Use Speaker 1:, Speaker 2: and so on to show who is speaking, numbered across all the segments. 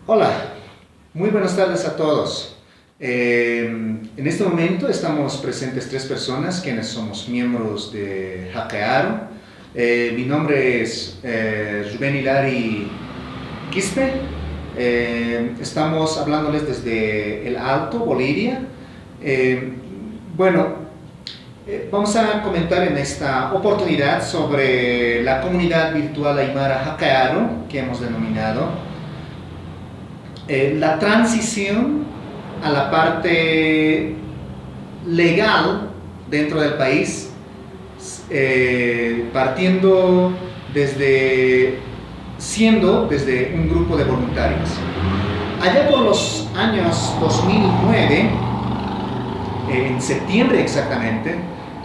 Speaker 1: Hola, muy buenas tardes a todos. En este momento estamos presentes tres personas quienes somos miembros de Hackearo. Mi nombre es Rubén Hilari Quispe. Estamos hablándoles desde El Alto, Bolivia. Eh, bueno, Vamos a comentar en esta oportunidad sobre la comunidad virtual Aymara Hackearo, que hemos denominado la transición a la parte legal dentro del país, partiendo desde un grupo de voluntarios. Allá por los años 2009, en septiembre exactamente,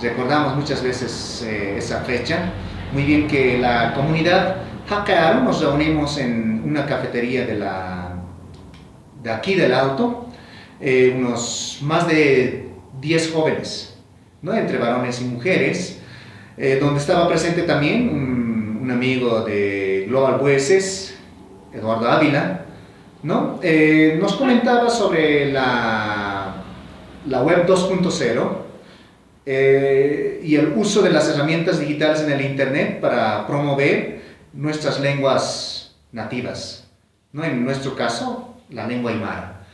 Speaker 1: recordamos muchas veces esa fecha, muy bien que la comunidad Hackearo nos reunimos en una cafetería de aquí del Alto, unos más de 10 jóvenes, ¿no? Entre varones y mujeres, donde estaba presente también un amigo de Global Bueses, Eduardo Ávila, ¿no? Nos comentaba sobre la web 2.0 y el uso de las herramientas digitales en el Internet para promover nuestras lenguas nativas, ¿no? En nuestro caso, la lengua aymara.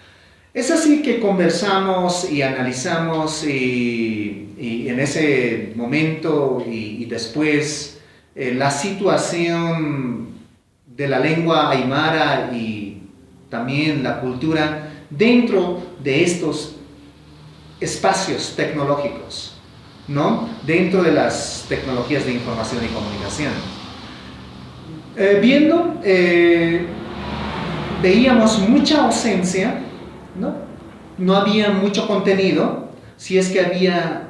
Speaker 1: Es así que conversamos y analizamos y en ese momento y después la situación de la lengua aymara y también la cultura dentro de estos espacios tecnológicos, ¿no? Dentro de las tecnologías de información y comunicación. Veíamos mucha ausencia, ¿no? No había mucho contenido, si es que había,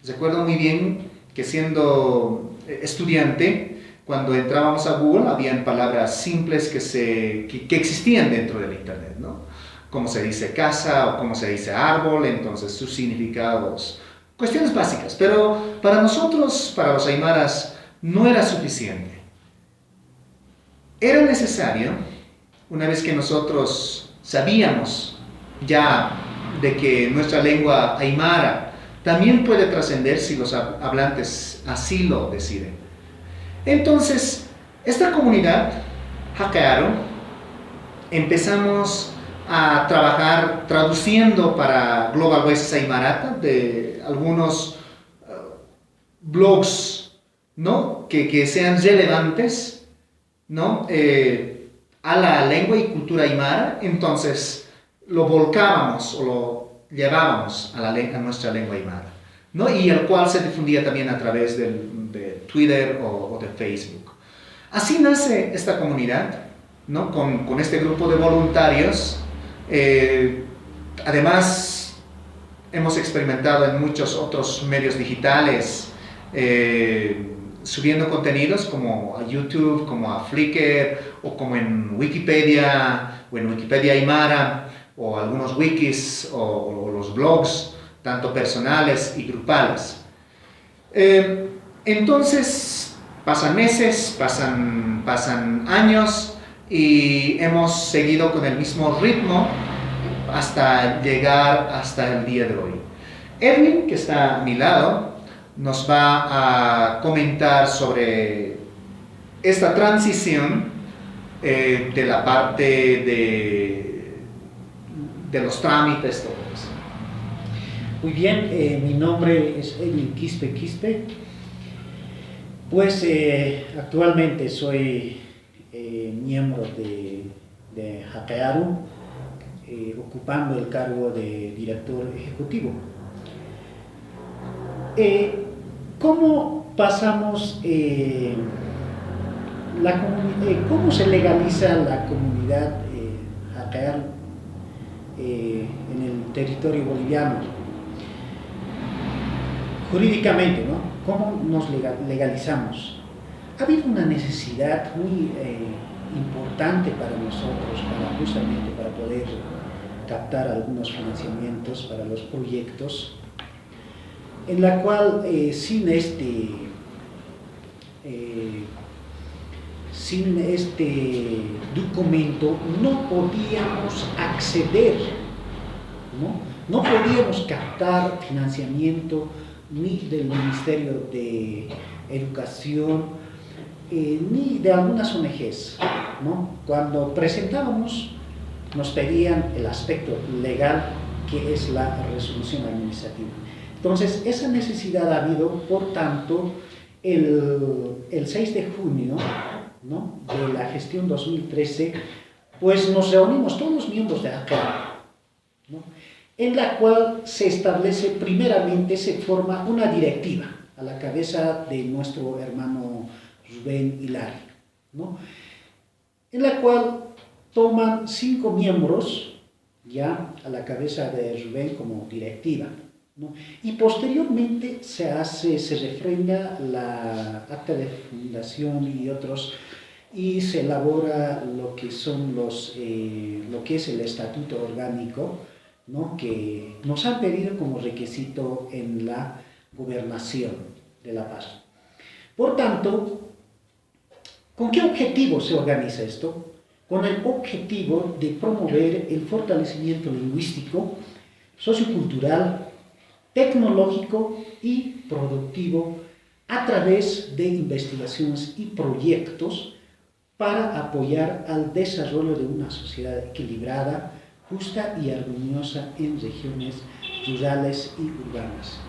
Speaker 1: recuerdo muy bien que siendo estudiante, cuando entrábamos a Google, habían palabras simples que existían dentro del Internet, ¿no? Cómo se dice casa o cómo se dice árbol, entonces sus significados, cuestiones básicas, pero para nosotros, para los aymaras, no era suficiente. Era necesario, una vez que nosotros sabíamos ya de que nuestra lengua aymara también puede trascender si los hablantes así lo deciden. Entonces, esta comunidad, Hackearo, empezamos a trabajar traduciendo para Global Voices Aymarata de algunos blogs, ¿no? que sean relevantes, ¿no? A la lengua y cultura aymara, entonces lo volcábamos o lo llevábamos a nuestra lengua aymara, ¿no? Y el cual se difundía también a través de Twitter o de Facebook. Así nace esta comunidad, ¿no? Con este grupo de voluntarios. Además, hemos experimentado en muchos otros medios digitales, subiendo contenidos como a YouTube, como a Flickr, o como en Wikipedia, o en Wikipedia Aymara, o algunos wikis, o los blogs, tanto personales y grupales. Entonces, pasan meses, pasan años, y hemos seguido con el mismo ritmo hasta llegar hasta el día de hoy. Edwin, que está a mi lado, nos va a comentar sobre esta transición de la parte de los trámites, todo eso.
Speaker 2: Muy bien, mi nombre es Edwin Quispe Quispe. Pues actualmente soy miembro de Hackearo, ocupando el cargo de director ejecutivo. ¿Cómo pasamos, cómo se legaliza la comunidad Hackearo en el territorio boliviano? Jurídicamente, ¿no? ¿Cómo nos legalizamos? Ha habido una necesidad muy importante para nosotros, justamente para poder captar algunos financiamientos para los proyectos, en la sin este documento no podíamos acceder, ¿no? No podíamos captar financiamiento ni del Ministerio de Educación, ni de algunas ONGs, ¿no? Cuando presentábamos, nos pedían el aspecto legal, que es la resolución administrativa. Entonces, esa necesidad ha habido, por tanto, el 6 de junio, ¿no?, de la gestión 2013, pues nos reunimos todos los miembros de ACA, ¿no?, en la cual se establece, primeramente se forma una directiva a la cabeza de nuestro hermano Rubén Hilari, ¿no?, en la cual toman 5 miembros, ya a la cabeza de Rubén como directiva, ¿no? Y posteriormente se refrenda la acta de fundación y otros, y se elabora lo que son lo que es el estatuto orgánico, ¿no?, que nos han pedido como requisito en la gobernación de La Paz. Por tanto, ¿con qué objetivo se organiza esto? Con el objetivo de promover el fortalecimiento lingüístico, sociocultural, tecnológico y productivo a través de investigaciones y proyectos para apoyar al desarrollo de una sociedad equilibrada, justa y armoniosa en regiones rurales y urbanas.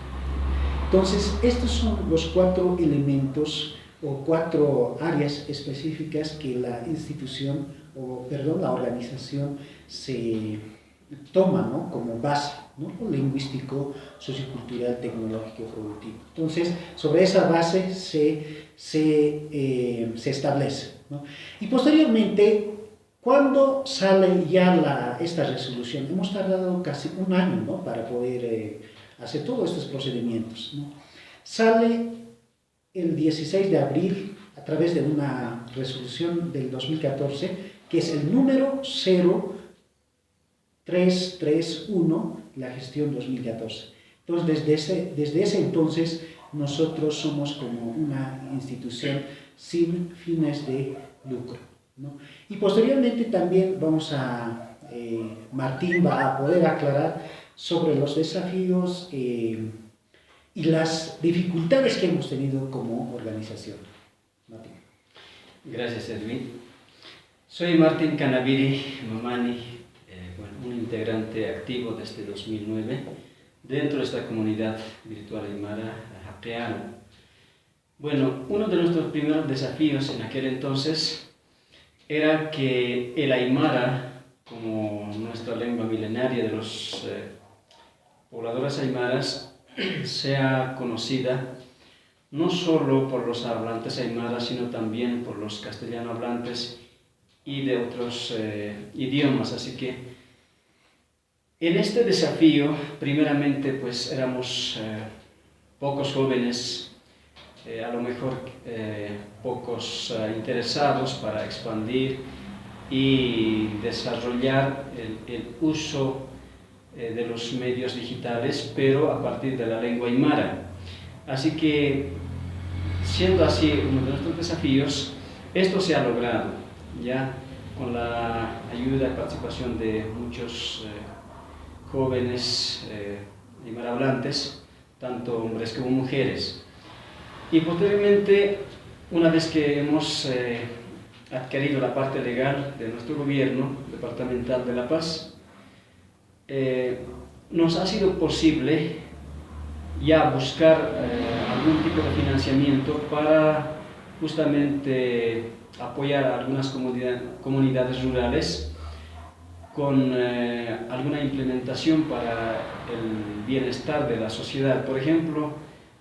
Speaker 2: Entonces, estos son los 4 elementos o 4 áreas específicas que la institución, la organización se toma, ¿no?, como base, ¿no?, lingüístico, sociocultural, tecnológico, productivo. Entonces, sobre esa base se establece, ¿no? Y posteriormente, cuando sale ya esta resolución, hemos tardado casi un año, ¿no?, para poder hacer todos estos procedimientos, ¿no? Sale el 16 de abril a través de una resolución del 2014, que es el número 0331, la gestión 2014. Entonces, desde ese entonces, nosotros somos como una institución sin fines de lucro, ¿no? Y posteriormente también Martín va a poder aclarar sobre los desafíos y las dificultades que hemos tenido como organización. Martín.
Speaker 3: Gracias, Edwin. Soy Martín Canaviri Mamani, un integrante activo desde 2009 dentro de esta comunidad virtual aymara Happearo. Bueno, uno de nuestros primeros desafíos en aquel entonces era que el aymara, como nuestra lengua milenaria de los pobladores aymaras, sea conocida no solo por los hablantes aymaras, sino también por los castellano hablantes y de otros idiomas. Así que en este desafío, primeramente, pues éramos pocos jóvenes, a lo mejor pocos interesados para expandir y desarrollar el uso de los medios digitales, pero a partir de la lengua aymara. Así que, siendo así uno de nuestros desafíos, esto se ha logrado, ya con la ayuda y participación de muchos jóvenes aymara hablantes, tanto hombres como mujeres. Y posteriormente, una vez que hemos adquirido la parte legal de nuestro gobierno departamental de La Paz, nos ha sido posible ya buscar algún tipo de financiamiento para justamente apoyar a algunas comunidades rurales con alguna implementación para el bienestar de la sociedad. Por ejemplo,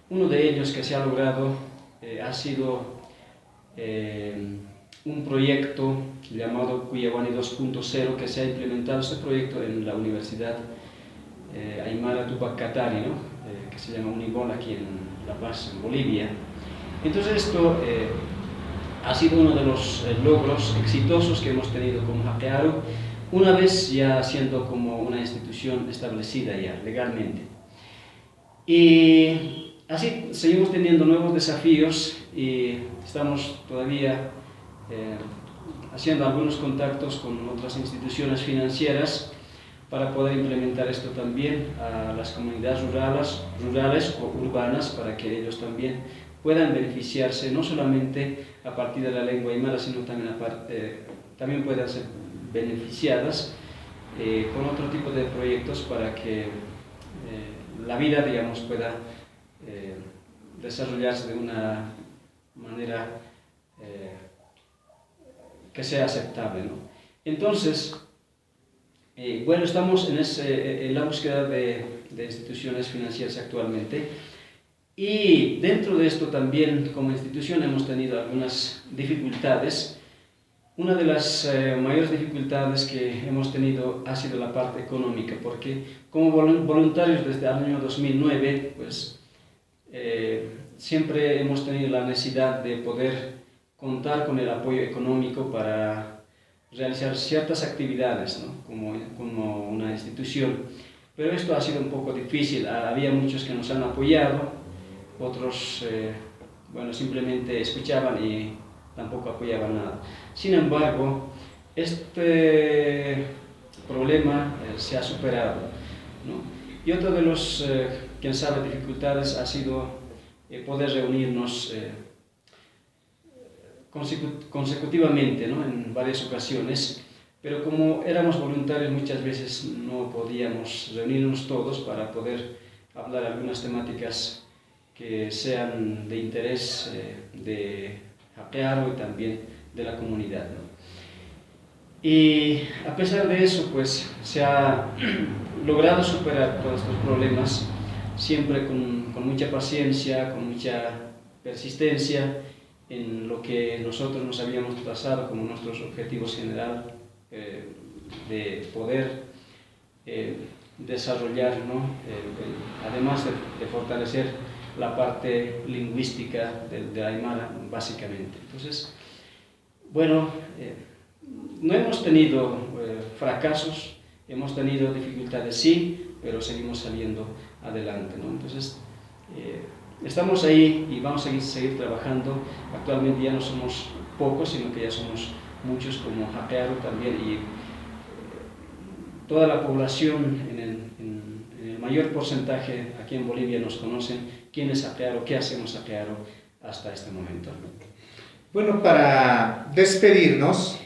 Speaker 3: uno de ellos que se ha logrado ha sido un proyecto llamado Cuyabani 2.0, que se ha implementado este proyecto en la Universidad Aymara Tupac Katari, ¿no? Que se llama Unibol aquí en La Paz, en Bolivia. Entonces esto ha sido uno de los logros exitosos que hemos tenido como Happearo, una vez ya siendo como una institución establecida ya legalmente. Y así seguimos teniendo nuevos desafíos y estamos todavía haciendo algunos contactos con otras instituciones financieras para poder implementar esto también a las comunidades rurales o urbanas, para que ellos también puedan beneficiarse, no solamente a partir de la lengua aymara, sino también, también puedan ser beneficiadas con otro tipo de proyectos para que la vida, digamos, pueda desarrollarse de una manera que sea aceptable, ¿no? Entonces, bueno, estamos en la búsqueda de instituciones financieras actualmente, y dentro de esto también como institución hemos tenido algunas dificultades. Una de las mayores dificultades que hemos tenido ha sido la parte económica, porque como voluntarios desde el año 2009, pues siempre hemos tenido la necesidad de poder contar con el apoyo económico para realizar ciertas actividades, ¿no? como una institución. Pero esto ha sido un poco difícil. Había muchos que nos han apoyado, otros bueno, simplemente escuchaban y tampoco apoyaban nada. Sin embargo, este problema se ha superado, ¿no? Y otro de los, quién sabe, dificultades ha sido poder reunirnos consecutivamente, ¿no? En varias ocasiones, pero como éramos voluntarios muchas veces no podíamos reunirnos todos para poder hablar algunas temáticas que sean de interés de Hakearo y también de la comunidad, ¿no? Y a pesar de eso, pues se ha logrado superar todos estos problemas, siempre con mucha paciencia, con mucha persistencia en lo que nosotros nos habíamos trazado como nuestros objetivos generales, de poder desarrollar, ¿no? Además de fortalecer la parte lingüística de Aymara, básicamente. Entonces, bueno, no hemos tenido fracasos, hemos tenido dificultades, sí, pero seguimos saliendo adelante, ¿no? Entonces, estamos ahí y vamos a seguir trabajando. Actualmente ya no somos pocos, sino que ya somos muchos como Hakearo también, y toda la población en el mayor porcentaje aquí en Bolivia nos conocen quién es Hakearo, qué hacemos Hakearo hasta este momento.
Speaker 1: Bueno, para despedirnos,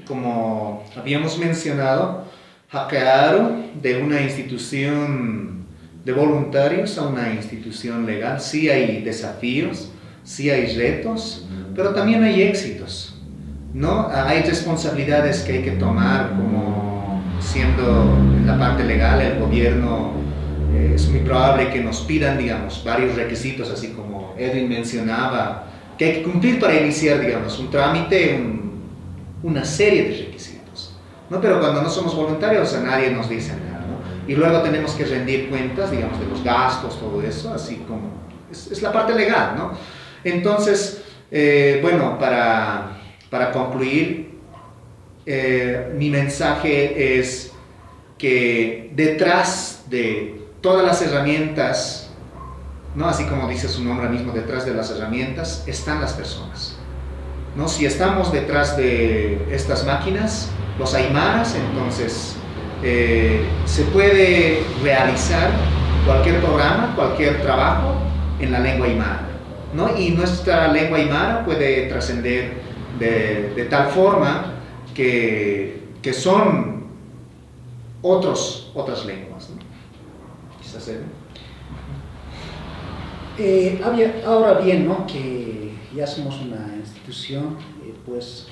Speaker 1: como habíamos mencionado, Hakearo, de una institución de voluntarios a una institución legal, sí hay desafíos, sí hay retos, pero también hay éxitos, ¿no? Hay responsabilidades que hay que tomar, como siendo en la parte legal el gobierno. Es muy probable que nos pidan, digamos, varios requisitos, así como Edwin mencionaba, que hay que cumplir para iniciar, digamos, un trámite, una serie de requisitos, ¿no? Pero cuando no somos voluntarios, a nadie nos dice nada, ¿no? Y luego tenemos que rendir cuentas, digamos, de los gastos, todo eso, así como es la parte legal, ¿no? Entonces, bueno, para concluir, mi mensaje es que detrás de todas las herramientas, ¿no? Así como dice su nombre mismo, detrás de las herramientas están las personas, ¿no? Si estamos detrás de estas máquinas, los aymaras, entonces se puede realizar cualquier programa, cualquier trabajo en la lengua aymara, ¿no? Y nuestra lengua aymara puede trascender de tal forma que son otras lenguas, ¿no? Quizás
Speaker 2: ahora bien, ¿no? Que ya somos una institución, pues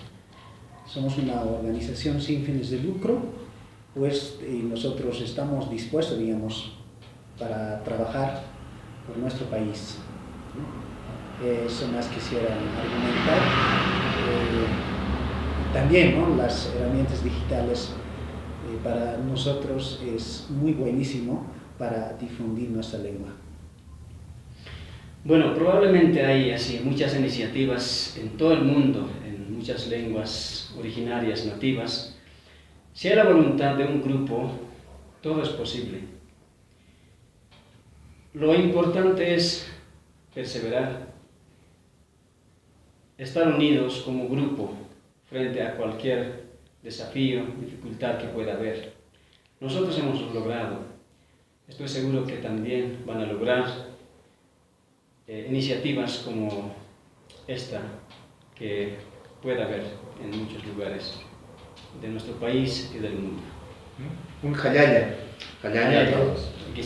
Speaker 2: somos una organización sin fines de lucro, pues nosotros estamos dispuestos, digamos, para trabajar por nuestro país, ¿no? Eso más quisiera argumentar. También, ¿no? Las herramientas digitales para nosotros es muy buenísimo para difundir nuestra lengua.
Speaker 3: Bueno, probablemente hay así muchas iniciativas en todo el mundo, en muchas lenguas originarias, nativas. Si hay la voluntad de un grupo, todo es posible. Lo importante es perseverar, estar unidos como grupo frente a cualquier desafío, dificultad que pueda haber. Nosotros hemos logrado, estoy seguro que también van a lograr iniciativas como esta que pueda haber en muchos lugares de nuestro país y del mundo.
Speaker 1: Un Hayaya. Hayaya a todos.
Speaker 3: Que